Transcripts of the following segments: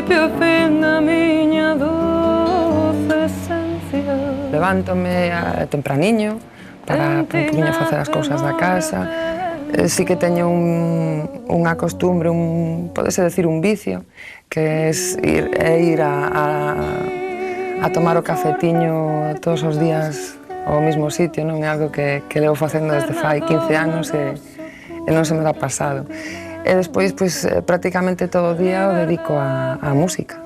principio e fin da miña doce esencia. Levántome tempraniño para un poquinho facer as cousas da casa. Sí que teño unha costumbre, podese decir un vicio, que é ir a tomar o cafetiño todos os días ao mesmo sitio, non é algo que levo facendo desde fai 15 anos e non se me dá pasado. E despois, prácticamente todo o día o dedico á música.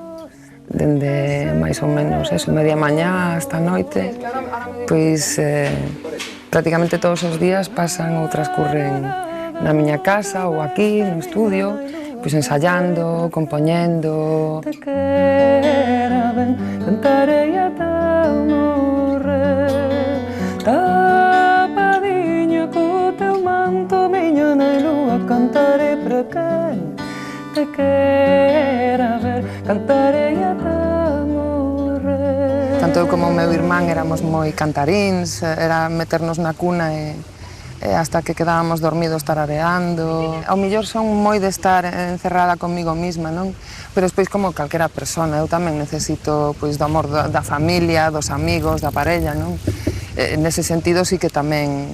Dende máis ou menos media mañá hasta a noite, prácticamente todos os días pasan ou transcurren na miña casa ou aquí, no estudio, ensaiando, compoñendo. Te quera ben, cantarei ata morrer. Tapadiña co teu manto, miña nai lúa, cantarei para quen te quera ver, cantarei ata morrer. Tanto eu como o meu irmán éramos moi cantaríns, era meternos na cuna e hasta que quedábamos dormidos tarareando. Ao mellor son moi de estar encerrada comigo mesma, non? Pero despois, como calquera persona, eu tamén necesito do amor da familia, dos amigos, da parella, non? Nese sentido, sí que tamén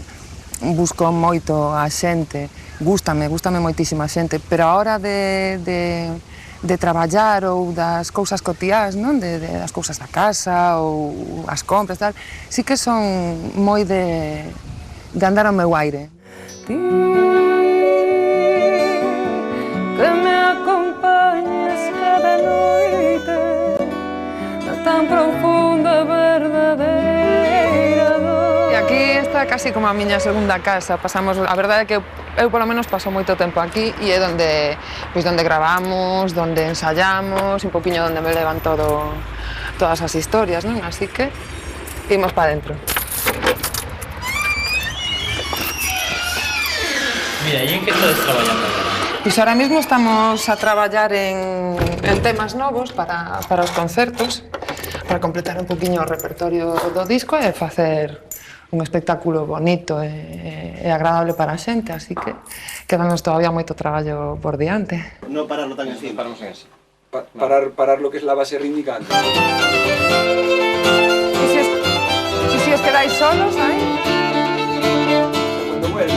busco moito a xente. Gústame moitísima xente, pero a hora de traballar ou das cousas cotiás, non? Das cousas da casa ou as compras, tal, sí que son moi de andar ao meu aire. Ti que me acompañas cada noite na tan profunda verdadeira dor. E aquí está casi como a miña segunda casa. Pasamos, a verdade é que eu polo menos paso moito tempo aquí e é onde gravamos, onde ensayamos, un poquinho onde me levan todas as historias, non? Así que imos para dentro. Mira, e en que estás traballando agora? Pois ahora mesmo estamos a traballar en temas novos para os concertos, para completar un poquinho o repertorio do disco e facer un espectáculo bonito e agradable para a xente, así que quedanos todavía moito traballo por diante. Non pararlo tan así. Paramos en eso. Parar lo que es la base rítmica. E si os quedáis solos aí? Cuando vuelve.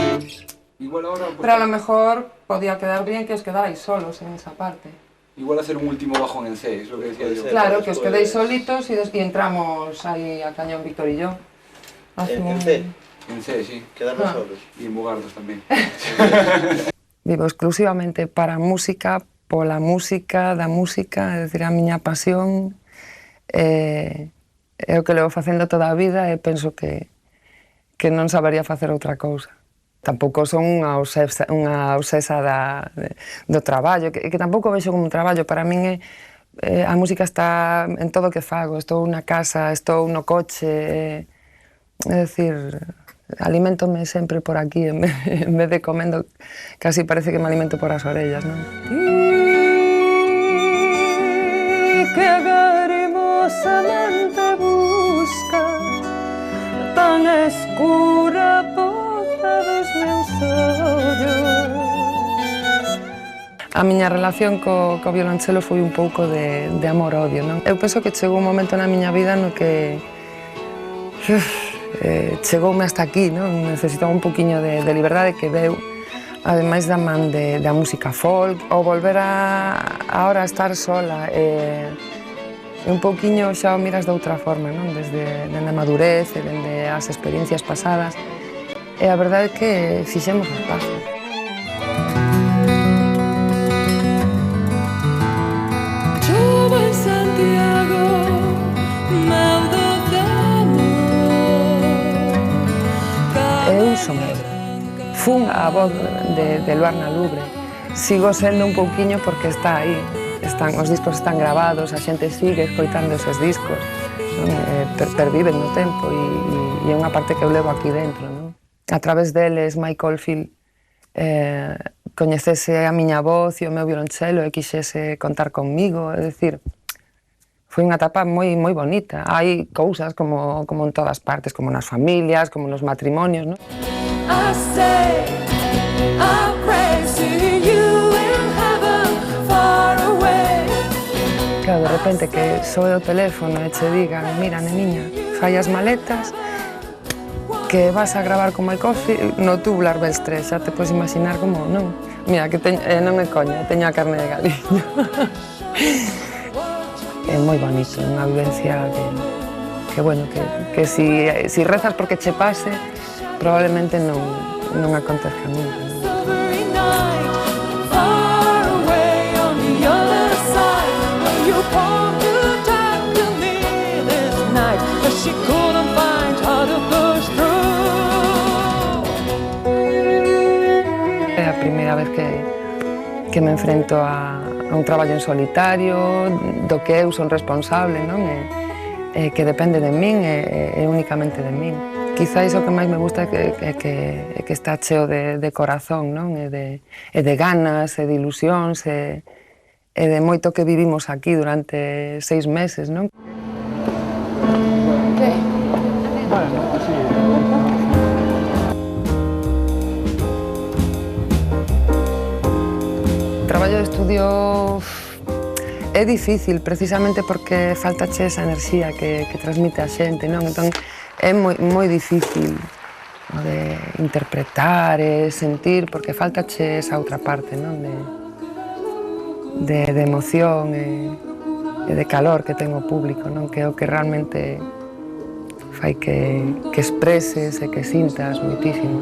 Igual ahora... Pero a lo mejor podía quedar bien que os quedáis solos en esa parte. Igual hacer un último bajón en C, es lo que decía yo. Claro, que os quedéis solitos y entramos ahí a Cañón Víctor y yo. En C. En C, sí. Quedarnos solos. Y en Mugardos tamén. Vivo exclusivamente para a música, pola música, da música, é dicir, a miña pasión é o que levo facendo toda a vida e penso que non sabería facer outra cousa. Tampouco son unha obsesa do traballo, que tampouco vexo como un traballo. Para min a música está en todo o que fago. Estou na casa, estou no coche, é dicir, aliméntome sempre por aquí en vez de comendo, casi parece que me alimento por as orellas, non? Que agarimosamente busca tan escura poza dos meus ollos. A miña relación co violonchelo foi un pouco de amor-odio, non? Eu penso que chegou un momento na miña vida no que chegoume hasta aquí, non? Necesitaba un poquinho de liberdade que deu, ademais da man da música folk, ou volver ahora a estar sola, un pouquiño xa o miras de outra forma, non? Desde a madurez e dende as experiencias pasadas, e a verdade é que fixemos as paces. Chuva en Santiago, meu doce amor. Eu son eu. Fun a voz de Luarna Lubre. Sigo sendo un pouquiño porque está aí. Os discos están gravados, a xente sigue escoitando eses discos, perviven no tempo e é unha parte que eu levo aquí dentro, non? A través deles, Mike Oldfield coñecese a miña voz e o meu violonchelo e quixese contar conmigo, é dicir, foi unha etapa moi bonita. Hai cousas como en todas partes, como nas familias, como nos matrimonios, non? I say, I pray to you in heaven far away. repente que soe o teléfono e che digan mira, neniña, fai as maletas que vas a gravar con My Coffee no Tubular Bells 3, xa te podes imaginar como non. Mira, que non é coña, teño a carne de galiña. É moi bonito, unha vivencia que bueno, que si rezas porque che pase, probablemente non acontezca nunca. É a primeira vez que me enfrento a un traballo en solitario, do que eu son responsable, non? Que depende de min e únicamente de min. Quizás o que máis me gusta é que está cheo de corazón, non? E de ganas, e de ilusións, e de moito que vivimos aquí durante 6 meses, non? O traballo de estudio é difícil precisamente porque faltache esa enerxía que transmite a xente, non? Entón é moi difícil de interpretar e sentir porque faltache esa outra parte, non? De emoción e de calor que ten o público, non? Que é o que realmente fai que expreses e que sintas moitísimo.